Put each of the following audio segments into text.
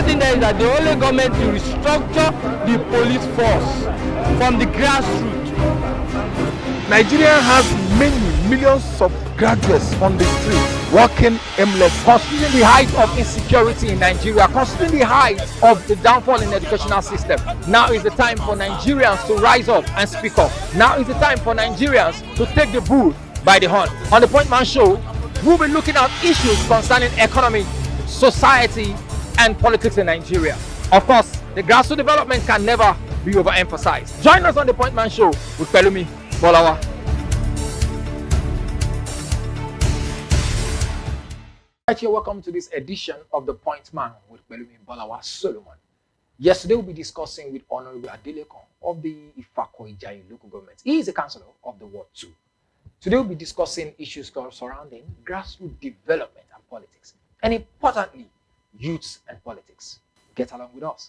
thing there is that the only government to restructure the police force from the grassroots. Nigeria has many millions of graduates on the streets working aimlessly. Considering the height of insecurity in Nigeria, considering the height of the downfall in the educational system, now is the time for Nigerians to rise up and speak up. Now is the time for Nigerians to take the bull by the horn. On the Point Man Show, we'll be looking at issues concerning economy, society, and politics in Nigeria. Of course, the grassroots development can never be overemphasized. Join us on the Point Man Show with Pelumi Bolawa. Right here, welcome to this edition of the Point Man with Pelumi Bolawa Solomon. Yesterday, we'll be discussing with Honorable Adelekon of the Ifako-Ijaye local government. He is a councillor of the Ward 2. Today, we'll be discussing issues surrounding grassroots development and politics, and importantly, youths and politics. Get along with us.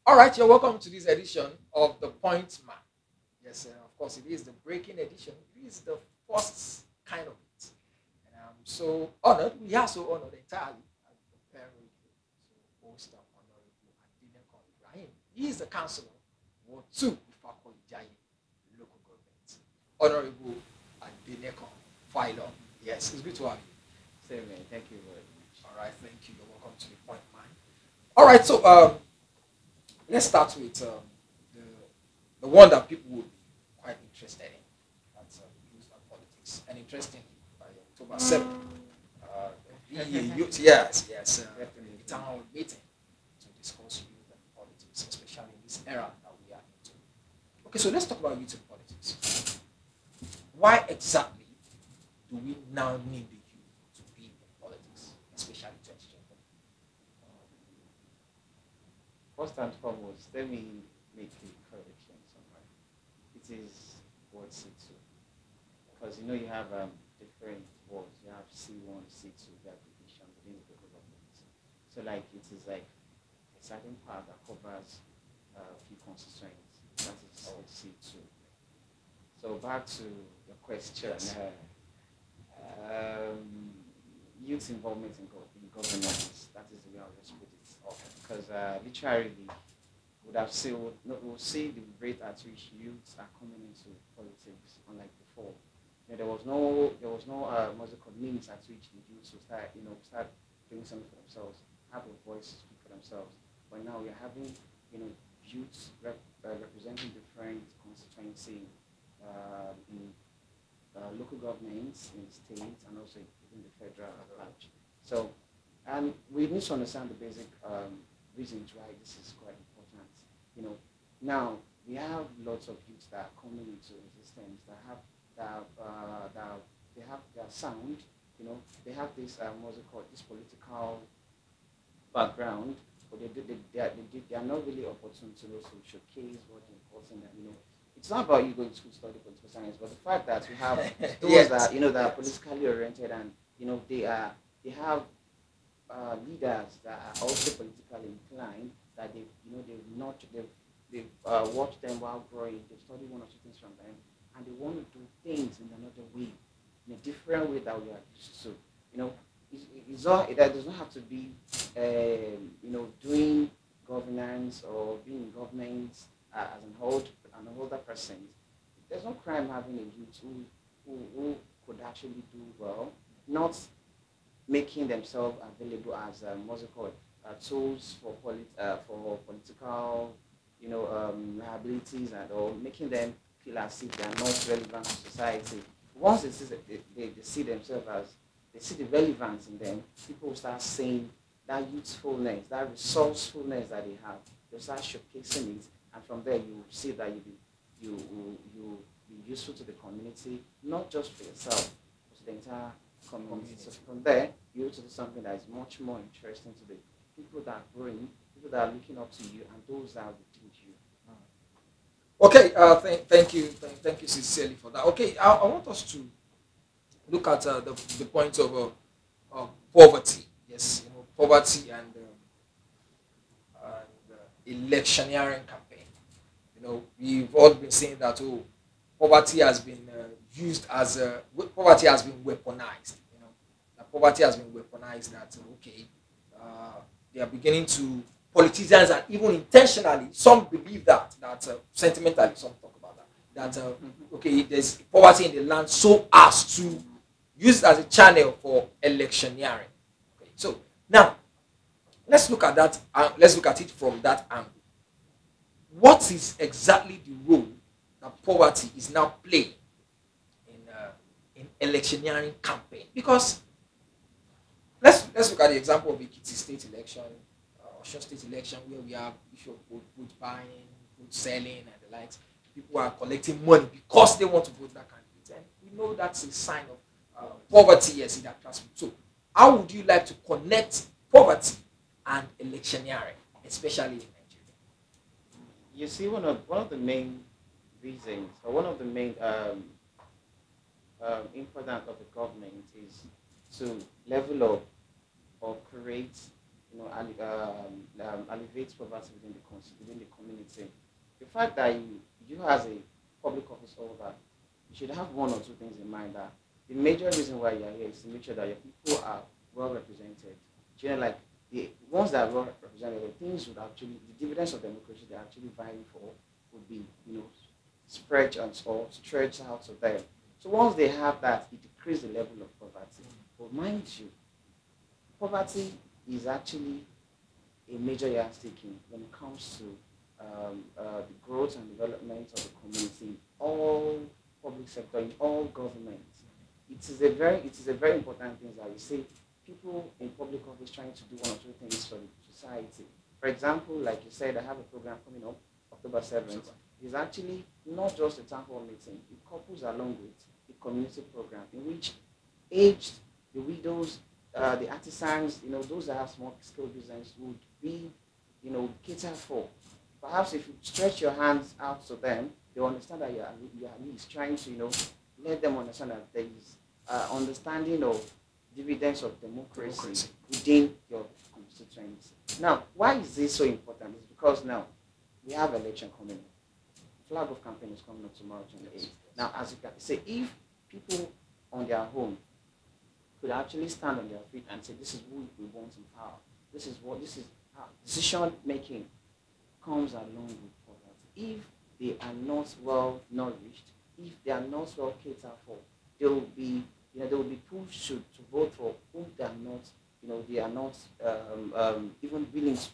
All right, you're welcome to this edition of the Point Man. Yes, of course, it is the breaking edition. It is the first kind of it. And I'm so honored. We are so honored entirely at the Penradio to host Honorable Adelekon Ibrahim. He is the councillor Ward 2 Ifako-Ijaye local government. Honorable Adelekon Philo. Yes, it's good to have you. Same man, thank you very much. All right, thank you. You're welcome to the Point Man. All right, so let's start with the one that people would be quite interested in. That's youth and politics. And interestingly, by October 7th, yes, the town hall meeting to discuss youth and politics, especially in this era that we are into. Okay, so let's talk about youth and politics. Why exactly do we now need the youth to be in politics, especially 2020? First and foremost, let me make a correction somewhere. It is Ward C2. Because you know you have different wards. You have C1, C2, you have divisions within the local government. So like it is like a certain part that covers a few constituents. That is C2. So back to the question. Youth involvement in governance. That is the way I'll just put it. Because literally, we'll see the rate at which youths are coming into politics, unlike before. You know, there was no means at which the youths will start doing something for themselves, have a voice to speak for themselves. But now we are having, youths representing different constituencies in local governments, in states, and also in the federal at large. So, and we need to understand the basic reasons why this is quite important. Now we have lots of youths that are coming into existence that have their sound. They have this what's it called, this political background, but they are not really opportune to also showcase what is important. And it's not about you going to school to study political science, but the fact that we have those that are politically oriented and they have leaders that are also politically inclined, that they've watched them while growing, they've studied one or two things from them, and they want to do things in another way, in a different way that we are used to. That does not have to be doing governance or being in government as an older person. There's no crime having a youth who could actually do well, not making themselves available as tools for political liabilities and all, making them feel as if they are not relevant to society. Once they see themselves as, they see the relevance in them, people will start seeing that youthfulness, that resourcefulness that they have. They'll start showcasing it, and from there you will see that you'll be useful to the community, not just for yourself, but to the entire community. So from there, you're able to do something that is much more interesting to the people that are growing, people that are looking up to you, and those that are within you. Okay, thank you sincerely for that. Okay, I want us to look at the point of poverty. Yes, poverty and electioneering campaign. We've all been saying that poverty has been used as poverty has been weaponized. poverty has been weaponized. That okay, they are beginning to politicians and even intentionally some believe that sentimentally some talk about that okay, there's poverty in the land so as to use it as a channel for electioneering. Okay, so now let's look at that. Let's look at it from that angle. What is exactly the role that poverty is now playing in electioneering campaign? Because let's look at the example of Ekiti state election, Osun state election, where we have issue of vote buying, vote selling, and the likes. People are collecting money because they want to vote that candidate, and we know that's a sign of poverty, yes, in that classroom. So, how would you like to connect poverty and electioneering, especially in Nigeria? You see, one of the main reasons, or one of the main important of the government is to level up or create, alleviate poverty within the community. The fact that you as a public office holder, you should have one or two things in mind. That the major reason why you are here is to make sure that your people are well represented. You know, like the ones that are well represented, the things would actually, the dividends of democracy they're actually vying for would be, spread or stretched out to them. So once they have that, it decreases the level of poverty. But mind you, poverty is actually a major yardstick when it comes to the growth and development of the community in all public sector, in all governments. It is a very important thing that you see people in public office trying to do one or two things for the society. For example, like you said, I have a program coming up October 7th. It's actually not just a town hall meeting. It couples along with a community program in which aged, the widows, the artisans, those that have small scale business would be, catered for. Perhaps if you stretch your hands out to them, they'll understand that you are at least trying to, let them understand that there is understanding of dividends of democracy within your constituency. Now, why is this so important? It's because now we have election coming up. Flag of campaign is coming up tomorrow, 28th. Now, as you can say, if people on their own could actually stand on their feet and say, this is who we want in power, this is how decision making comes along with poverty. If they are not well nourished, if they are not well catered for, they will be pushed to vote for whom they are not even willing to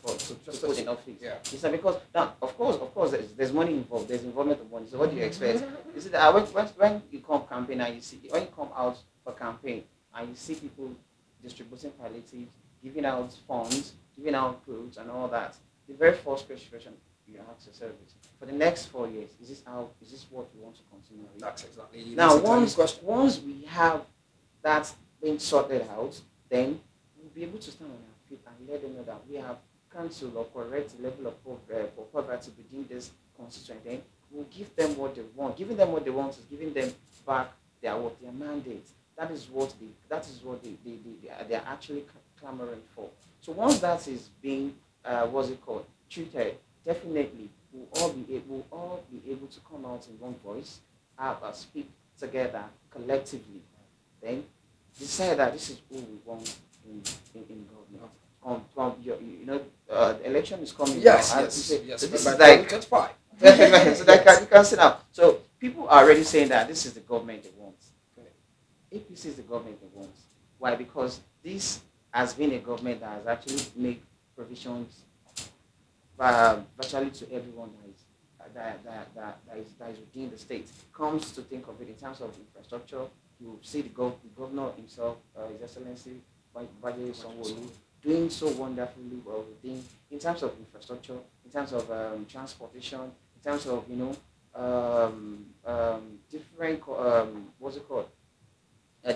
put in office. Yeah. It's not because now, of course, there's money involved. There's involvement of money. So what do you expect? You see that when you come campaign and when you come out for campaign and you see people distributing palliatives, giving out funds, giving out clothes and all that, the very first question you ask yourself is, for the next 4 years, is this what we want to continue with? That's exactly. Now, once we have that being sorted out, then we'll be able to stand on our feet and let them know that we have cancelled or correct the level of poverty within this constituent. Then we'll give them what they want. Giving them what they want is giving them back their mandate. That is what they are actually clamoring for. So once that is being treated, definitely we'll all be able to come out in one voice, speak together collectively, then decide that this is who we want in government. The election is coming. Yes. So this is like 25. so that you can sit down. So people are already saying that this is the government they want. APC is the government they want. Why? Because this has been a government that has actually made provisions virtually to everyone that is within the state. Comes to think of it in terms of infrastructure, you see the governor himself, His Excellency Baje Sanwo-Olu, doing so wonderfully well within in terms of infrastructure, in terms of transportation, in terms of different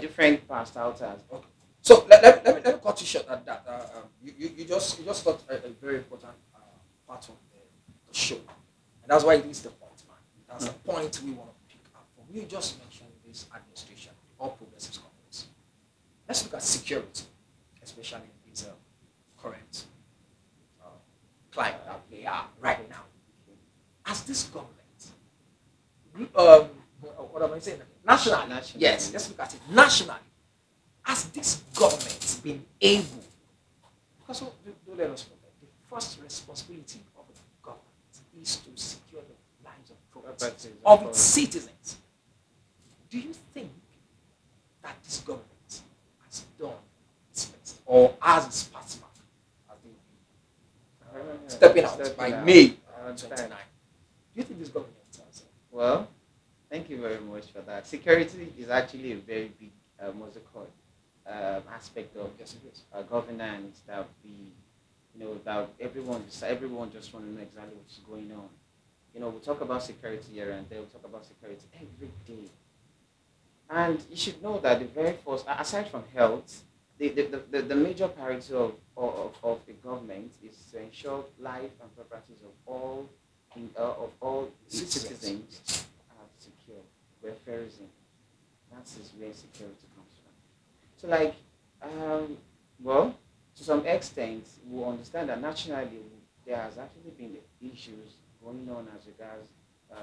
different parastatals. Okay. So let me cut you short at that. You just got a very important part of the show, and that's why it is the point, man. That's the point we want to pick up from. You just mentioned this administration, all progressive Congress. Let's look at security, especially in this current climate that they are right now. As this government, what am I saying? Nationally, yes. Let's look at it nationally. has this government been able? Because don't let us forget, the first responsibility of a government is to secure the lives and properties of its citizens. Do you think that this government has done its best or has its part mark as they will be stepping out by May 29? Do you think this government has? Well, thank you very much for that. Security is actually a very big, what's it called, aspect of governance that that everyone just want to know exactly what's going on. We talk about security here and there. We talk about security every day. And you should know that the very first, aside from health, the major priority of the government is to ensure life and properties of all citizens are secure. Welfareism. That is where security comes from. So, like, well, to some extent, we understand that nationally there has actually been issues going on as regards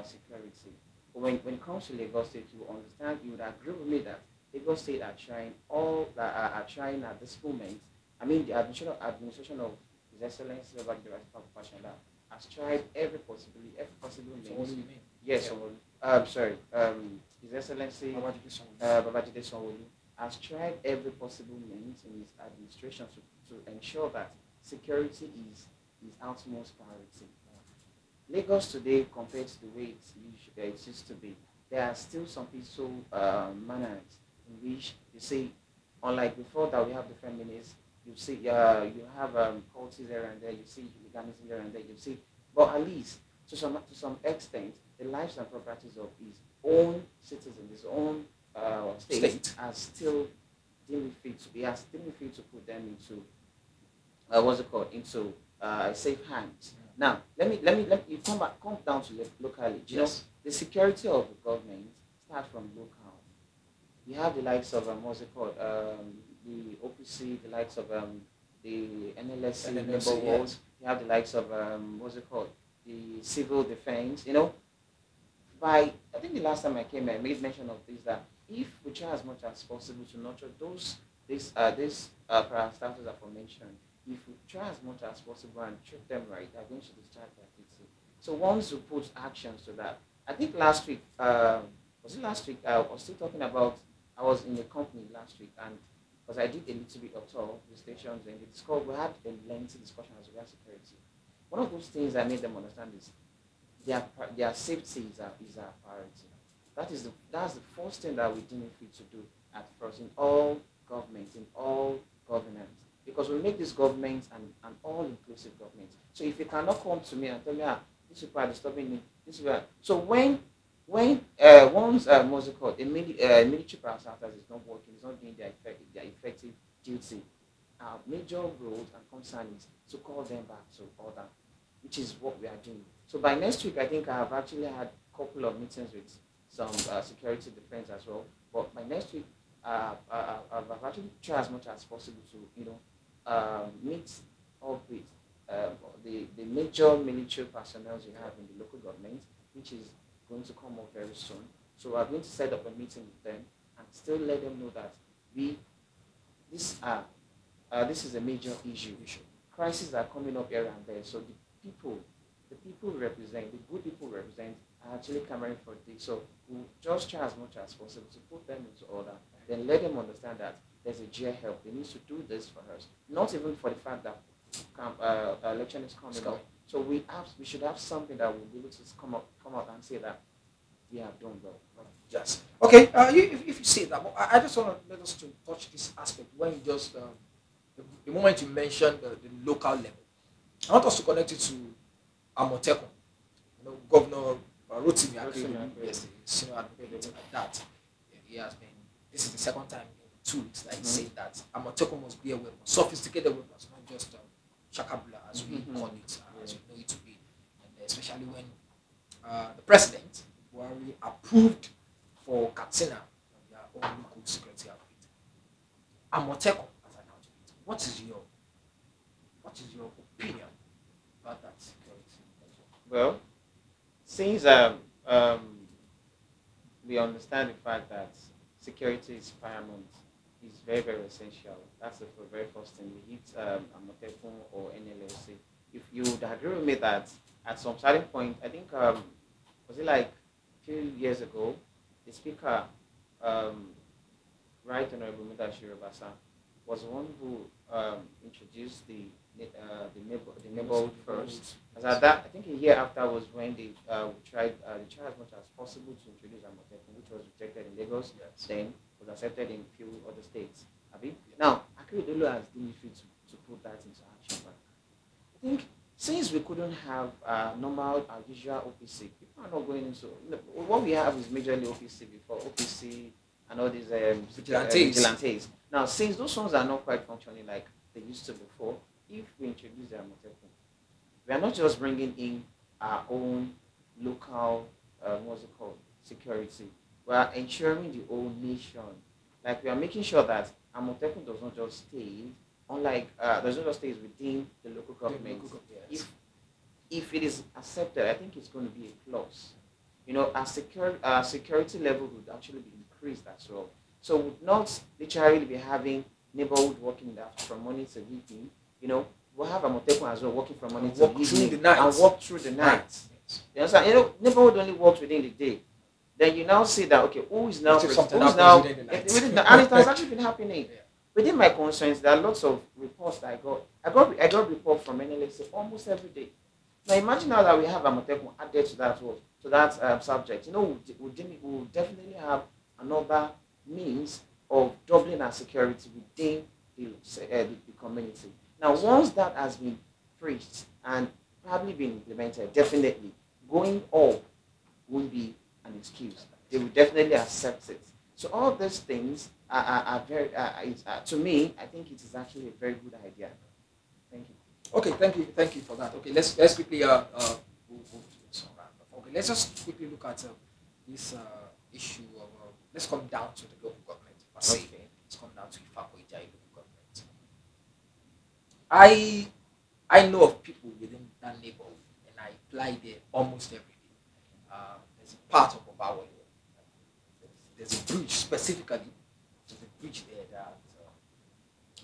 security. But when it comes to Lagos State, you understand, you would agree with me that Lagos State are trying are trying at this moment. I mean, the administration of His Excellency Babajide Fashola has tried every possible So what do means. you mean? Yes, sorry. His Excellency Babajide Sanwo-Olu has tried every possible means in his administration to ensure that security is his utmost priority. Lagos today, compared to the way it used to be, there are still some peaceful manners in which you see, unlike before that we have different ministers, you see, you have cults here and there, you see hooliganism here and there, you see, but at least to some extent, the lives and properties of his own citizens, his own state, are still deemed fit to. He has deemed fit to put them into what's it called, into safe hands. Now, let you come down to locally. Yes. The security of the government starts from local. You have the likes of what's it called, the OPC, the likes of the NLSC, NLSC, Labour yes. You have the likes of what's it called, the civil defense. By I think the last time I came, I made mention of this, that if we try as much as possible to nurture these parastatals aforementioned, if we try as much as possible and treat them right, they're going to discharge their duty. So once you put actions to that, I think last week, was it last week? I was still talking about, I was in a company last week, and because I did a little bit of tour with stations, and we had a lengthy discussion as regards security. One of those things I made them understand is their safety is our priority. That's the first thing that we didn't need to do at first in all governments, in all governance. Because we make this government an all-inclusive government. So if you cannot come to me and tell me, this people are disturbing me, so when once what's it called, military parastatals is not working, is not doing their effective duty, our major role and concern is to call them back to order, which is what we are doing. So by next week, I think I have actually had a couple of meetings with some security defense as well. But by next week, I've actually tried as much as possible to meet up with the major military personnel you have in the local government, which is going to come up very soon. So we're going to set up a meeting with them and still let them know that this is a major issue. Crises are coming up here and there. So the people we represent, the good people we represent, are actually coming for this. So we'll just try as much as possible to put them into order, then let them understand that there's a GA help. They need to do this for us. Not even for the fact that election is coming up. So we should have something that will be able to come out and say that we have done well. Yes. Okay. If you say that, but I just want to let us to touch this aspect when you just the moment you mentioned the local level. I want us to connect it to Amotekun. Governor Rotimi Akeredolu, yes, senior advocate like that. He has been. This is the second time in 2 weeks that he said that Amotekun must be a weapon, sophisticated weapons, not just shakabula as we call it, as we know it to be, and especially when the president Buhari approved for Katsina their own local security outfit. Amotekun as an outfit. What is your opinion about that security? Well, since we understand the fact that security is paramount is very, very essential. That's the very first thing. We hit Amotekun or NLLC. If you would agree with me that at some certain point, I think, was it like a few years ago, the speaker, um, Right Honorable Mudashiru Basa, was one who introduced the neighborhood first. As at that, I think a year after was when they tried as much as possible to introduce Amotekun, which was rejected in Lagos. Yes. Then was accepted in a few other states. Abi? Now, Akeredolu has the military to put that into action. But I think since we couldn't have normal, usual OPC, people are not going into what we have is majorly OPC before OPC and all these vigilantes. Now, since those ones are not quite functioning like they used to before, if we introduce the Amotekun, we are not just bringing in our own local, what's it called, security. We are ensuring the whole nation. Like we are making sure that Amotekun does not just stay, unlike does not just stay within the local government. Yes. If it is accepted, I think it's going to be a plus. You know, our security level would actually be increased as well. So we would not literally be having neighborhood working that from morning to evening. You know, we'll have Amotekun as well working from morning to evening and walk through the night. Yes. You understand? You know, neighborhood only works within the day. Then you now see that okay, who is now and it has actually been happening. Yeah. Within my concerns, there are lots of reports that I got report from NLSA almost every day. Now imagine now that we have Amotekun added to that subject. You know, we'll definitely have another means of doubling our security within the community. Now, once that has been preached and probably been implemented, definitely going up won't be an excuse. They will definitely accept it. So all these things are very, to me, I think it is actually a very good idea. Thank you. Okay, thank you for that. Okay, let's quickly move to some round. Okay, let's just quickly look at this issue of let's come down to the local government. Okay. Let's come down to Ifako-Ijai local government. I know of people within that neighborhood, and I apply there almost every day. There's a part of Obawale. There's a bridge specifically. There's a bridge there that,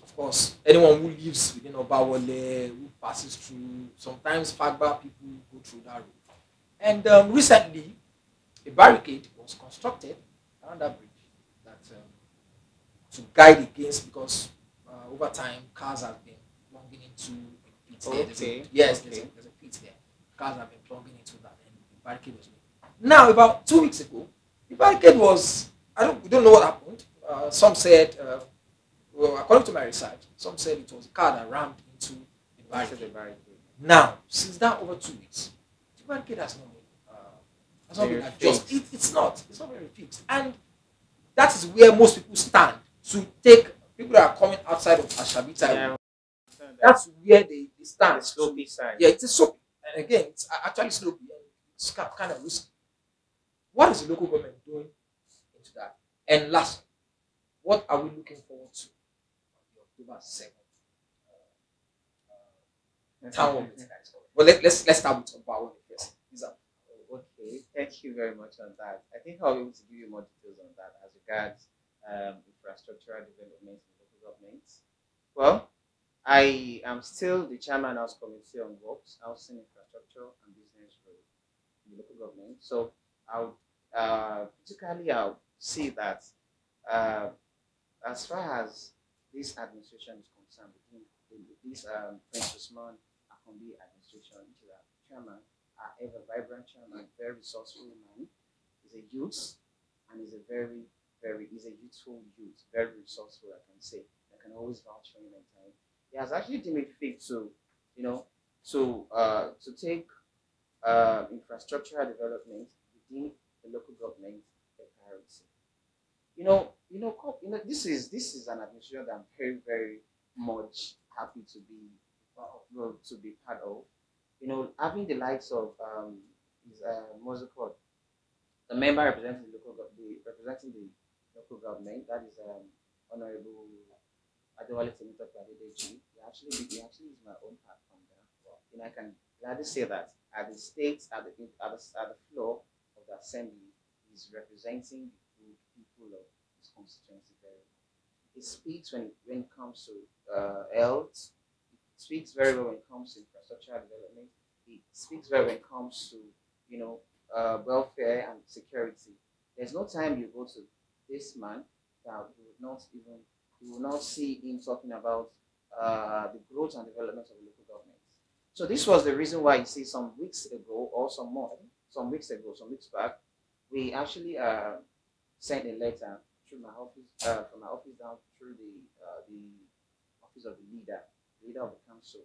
of course, anyone who lives within Obawale, who passes through, sometimes Fagba people go through that road. And recently, a barricade was constructed around that bridge that to guide against, because over time cars have been plunging into a pit there. There's a pit there. Cars have been plunging into that, and the barricade was made. Now, about 2 weeks ago, the barricade was, we don't know what happened. Some said, well, according to my research, some said it was a car that rammed into the barricade. Now, since that over 2 weeks, the barricade has not been adjusted. It's not very fixed. And that is where most people stand to take people that are coming outside of Ashabita. Yeah. That's where they stand. The slopey side. Yeah, it's a slopey. And again, it's actually slopey. And it's kind of risky. What is the local government doing into that? And last, what are we looking forward to on the October 2nd town hall meeting that is coming? Well, let's start with Obawale first. Okay, thank you very much on that. I think I'll be able to give you more details on that as regards infrastructural development in local governments. Well, I am still the chairman of the Committee on Works, Housing, Infrastructure, and Business Growth in the local government. So particularly I'll see that as far as this administration is concerned, this Prince Usman Akombi administration, which is our chairman, our ever vibrant chairman, very resourceful man, is a youth, and is a is a youthful youth, very resourceful, I can say. I can always vouch for him at time. He has actually deemed it fit to, to take infrastructural development within the local government a priority. This is an administration that I'm very, very much happy to be part of. Having the likes of what's it called? The member representing the local government, that is Honorable Adewale Temitope Adedeji. He actually is my own platform there. I can gladly say that at the state, at the floor of the assembly, he's representing the good people of his constituency very well. It speaks when it comes to health. It speaks very well when it comes to infrastructure development. It speaks very well when it comes to welfare and security. There's no time you go to this man that you will not see him talking about the growth and development of the local government. So this was the reason why you see some weeks ago or some more, I think some weeks ago, some weeks back, we actually sent a letter through my office, from my office down through the office of the leader of the council.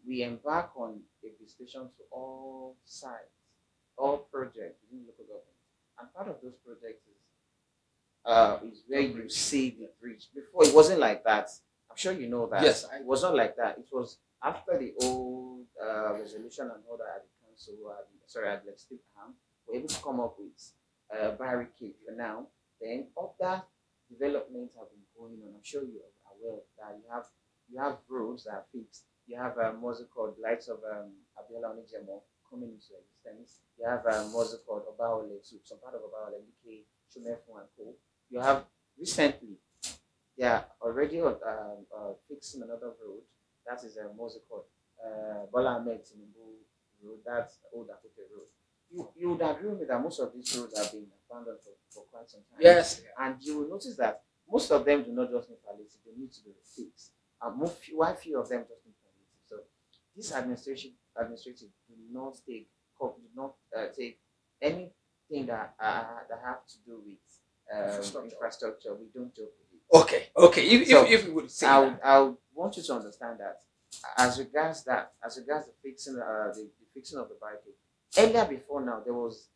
We embark on a visitation to all sites, all projects within local government, and part of those projects is where you see the bridge. Before it wasn't like that. I'm sure you know that. Yes, It was not like that. It was after the old resolution and order at the council, at the legislative arm, we're able to come up with a barricade for now. Then other developments have been going on. I'm sure you are aware that you have roads that are fixed. You have what's it called, lights of Abiola Onijemo coming into existence. You have what's it called, Obaole, some part of Obaole, UK, Shumefu and Co. You have recently, they are already fixing another road. That is what's it called, Bola Ahmed Tinubu Road. That's Old Akote Road. You would agree with me that most of these roads have been abandoned for quite some time. Yes. And you will notice that most of them do not just need palliative, they need to be fixed. Why few of them just need palliative? So this administrative do not take anything that have to do with infrastructure. We don't joke with it. Okay. If you would say I would want you to understand that as regards the fixing the fixing of the barricade. Earlier before now, there was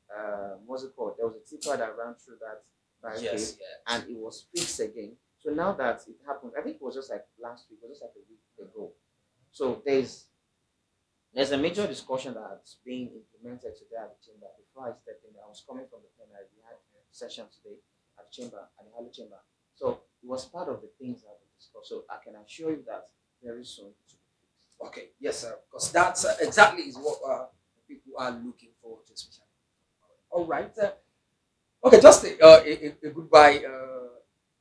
what's it called? There was a tipper that ran through that barricade, and it was fixed again. So now that it happened, I think it was just like last week, or just like a week ago. So there's a major discussion that's being implemented today at the chamber. Before I stepped in, I was coming from the Penradio. We had a session today at the chamber, at the Hello Chamber. So it was part of the things that we discussed. So I can assure you that very soon it will be fixed. okay, yes, sir. Because that's exactly is what people are looking forward to, especially. All right. Okay, just a goodbye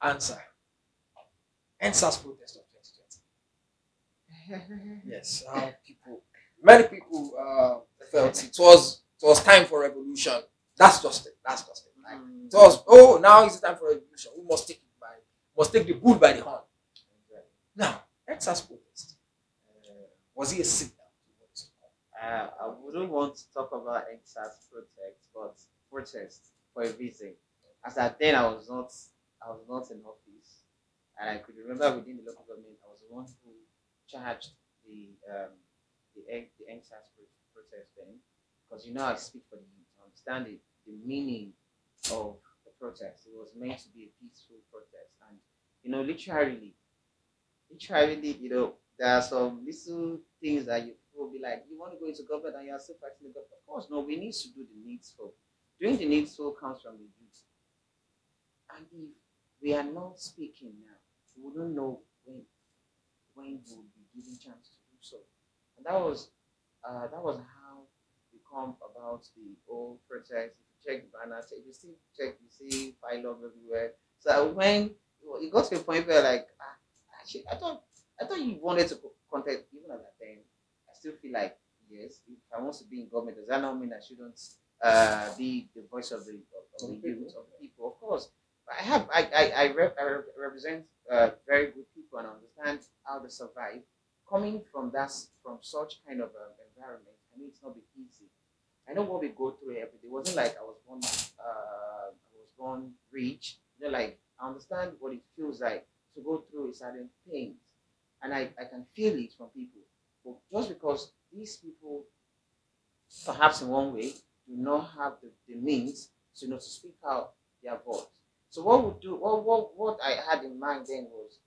answer. NSAS protest of 2020. Yes, many people felt it was time for revolution. That's just it. Like, it was, now it's time for revolution. We must take the bull by the horn. Now, NSAS protest. Was it a signal? I wouldn't want to talk about NSAS protest for a reason. As at then, I was not in office, and I could remember within the local government, I was the one who charged the NSAS protest then, because I speak for the youth. I understand the meaning of the protest. It was meant to be a peaceful protest, and literally, there are some little things that you will be like, you want to go into government and you are still fighting the government. Of course, no, we need to do the needful. Doing the needful comes from the youth. And if we are not speaking now, we wouldn't know when we will be given chance to do so. And that was how we come about the whole protest. If you check the banner, if you still check, you see pylon everywhere. So when it got to a point where like, actually, I thought you wanted to contest even at that time. I still feel like, yes, if I want to be in government, does that not mean I shouldn't be the voice of the youth, of the people? Of course. I represent very good people and understand how they survive. Coming from such kind of environment, I mean, it's not be easy. I know what we go through every day. It wasn't like I was born rich. Like I understand what it feels like to go through a certain things, and I can feel it from people. But just because these people, perhaps in one way, do not have the means to speak out their voice. So what I had in mind then was,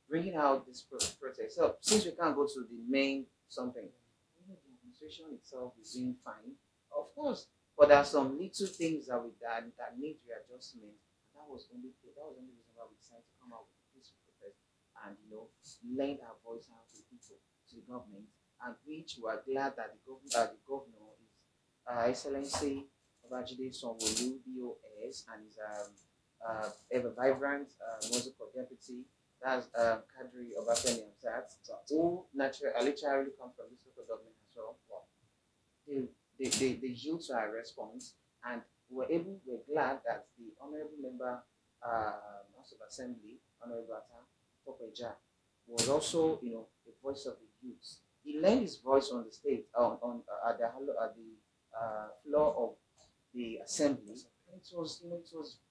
bringing out this protest. So since we can't go to the main something, the administration itself is doing fine, of course. But there are some little things that need readjustment. That was the only reason why we decided to come out with this protest and lend our voice out to the people, to the government, and which we are glad that the governor is Excellency Babajide Sanwo-Olu, BOS, and his ever vibrant musical deputy. That's Kadri Obafemi Amzat, who literally come from this local government as well. They yield to our response, and we're glad that the honorable member House of Assembly, Honorable Ata Popeja, was also, the voice of the youth. He lent his voice on the state, at the floor of the assembly, and it was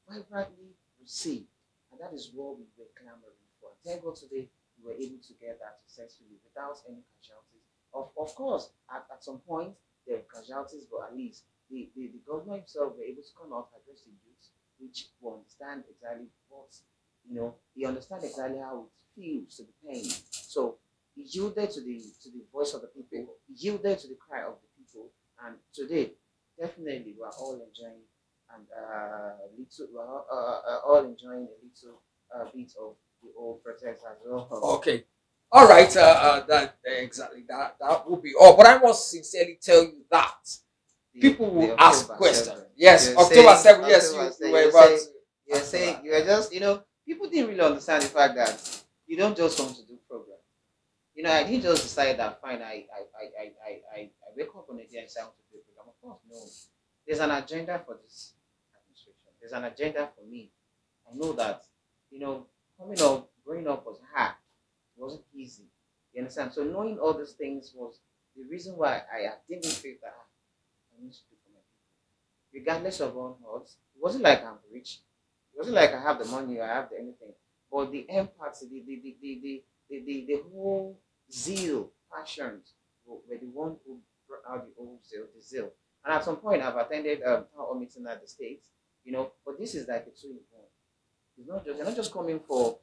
vibrantly received, and that is what we were clamoring for. Thank God today we were able to get that successfully without any casualties. Of course, at some point there were casualties, but at least the governor himself were able to come out, address the youth, which will understand exactly what, he understands exactly how it feels to be pain. So he yielded to the voice of the people, he yielded to the cry of the people, and today definitely we are all enjoying and all enjoying a little bit of the old protest as well. Okay. All right. That exactly that will be all. But I must sincerely tell you that people will ask questions. Yes, October 7th. Yes, you were about to. You're saying you are just, people didn't really understand the fact that you don't just want to do program. I didn't just decide that fine. I wake up on a day and say I want to do a program. Of course, no. There's an agenda for this administration. There's an agenda for me. I know that, growing up was hard. It wasn't easy. You understand? So knowing all these things was the reason why I didn't feel that I need to do for my people. Regardless of all odds, it wasn't like I'm rich. It wasn't like I have the money or I have anything. But the empathy, the whole zeal, passions were the one who brought out the zeal. And at some point, I've attended town hall meeting at the States, but this is like a two-in-one. You're not just coming for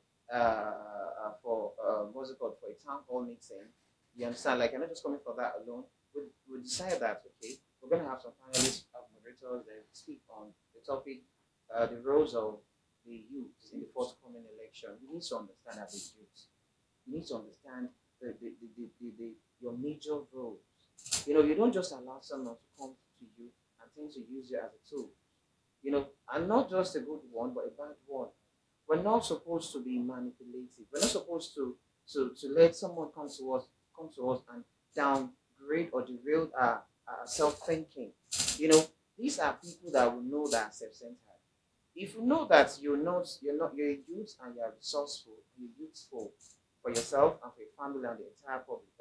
what's it called, for a town hall meeting. You understand? Like, you're not just coming for that alone. We decided that, okay, we're going to have some panelists, moderators that speak on the topic, the roles of the youth in the forthcoming election. You need to understand as a youth. You need to understand your major roles. You don't just allow someone to come to you and tend to use you as a tool. And not just a good one, but a bad one. We're not supposed to be manipulative. We're not supposed to let someone come to us and downgrade or derail our self-thinking. These are people that will know that are self-centered. If you know that you're a youth and you're resourceful, you're useful for yourself and for your family and the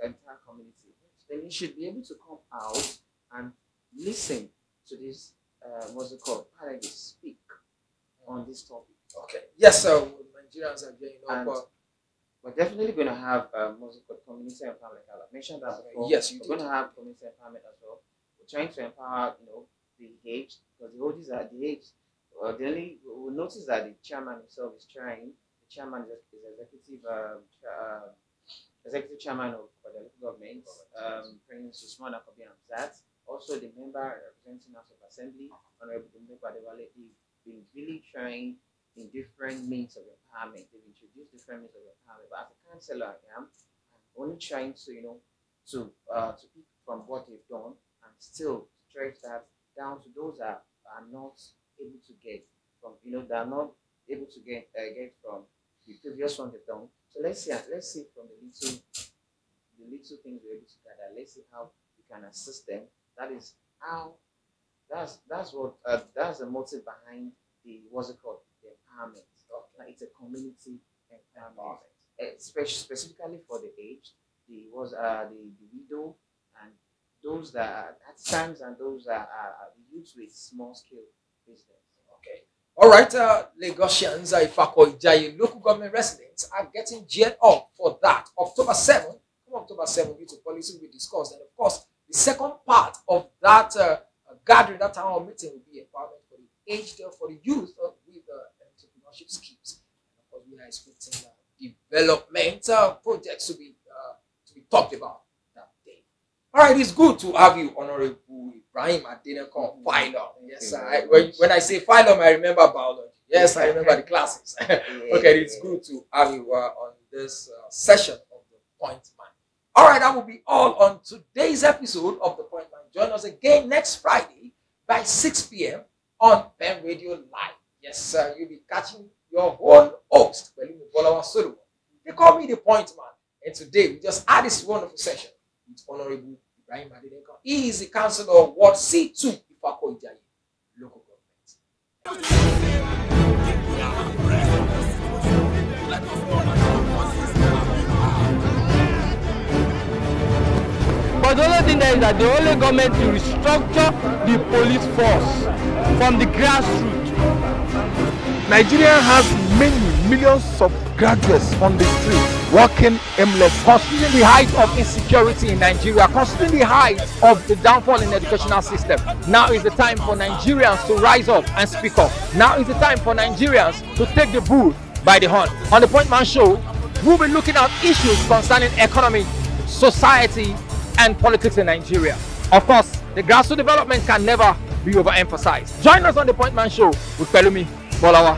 entire community, then you should be able to come out and listen to this panelists speak on this topic. Okay. Yes, sir. Nigerians are getting up. We're definitely going to have community empowerment. I've mentioned that before. Yes, we're going to have community empowerment as well. We're trying to empower, the age, because the oldies are the age. We'll notice that the chairman himself is trying. The chairman is executive chairman of the local government, Prince Usman Akobi Amzat. Also, the member representing House of Assembly, Honorable Badewale, is been really trying in different means of empowerment. They've introduced different means of empowerment. But as a councillor, I'm only trying to, to pick from what they've done and still stretch that down to those that are not able to get from, that are not able to get from the previous one they've done. So let's see from the little things we're able to gather. Let's see how we can assist them. That is how. That's the motive behind the what's it called, the empowerment. Like, it's a community empowerment, specifically for the aged, the widow, and those that are artisans and those that are the youth with small scale business. Okay. All right, Lagosians, Ifako Ijayi, local government residents are getting geared up for that. October 7th, due to policy will be discussed. And of course, the second part of that gathering, that town hall meeting, will be empowerment for the aged, for the youth with entrepreneurship schemes. And of course, we are expecting development projects to be talked about that day. All right, it's good to have you, Honorable Ibrahim Adenekon Phylum. Yes, when I say Phylum, I remember biology. Yes, I remember the classes. Okay, it's good to have you on this session of the Point Man. All right, that will be all on today's episode of the Point Man. Join us again next Friday by 6 p.m. on Penradio Live. Yes, sir. You'll be catching your own host, Pelumi Bolawa Solomon. They call me the Point Man. And today we just had this wonderful session with Honorable Ibrahim Adedenko. He is the councillor of Ward C2, Ifako Ijayi, local government. But the only thing there is that the only government to restructure the police force from the grassroots. Nigeria has many millions of graduates on the streets working aimlessly. Considering the height of insecurity in Nigeria, considering the height of the downfall in the educational system, now is the time for Nigerians to rise up and speak up. Now is the time for Nigerians to take the bull by the horn. On the Point Man Show, we'll be looking at issues concerning economy, society, and politics in Nigeria. Of course, the grassroots development can never be overemphasized. Join us on the Point Man Show with Pelumi Bolawa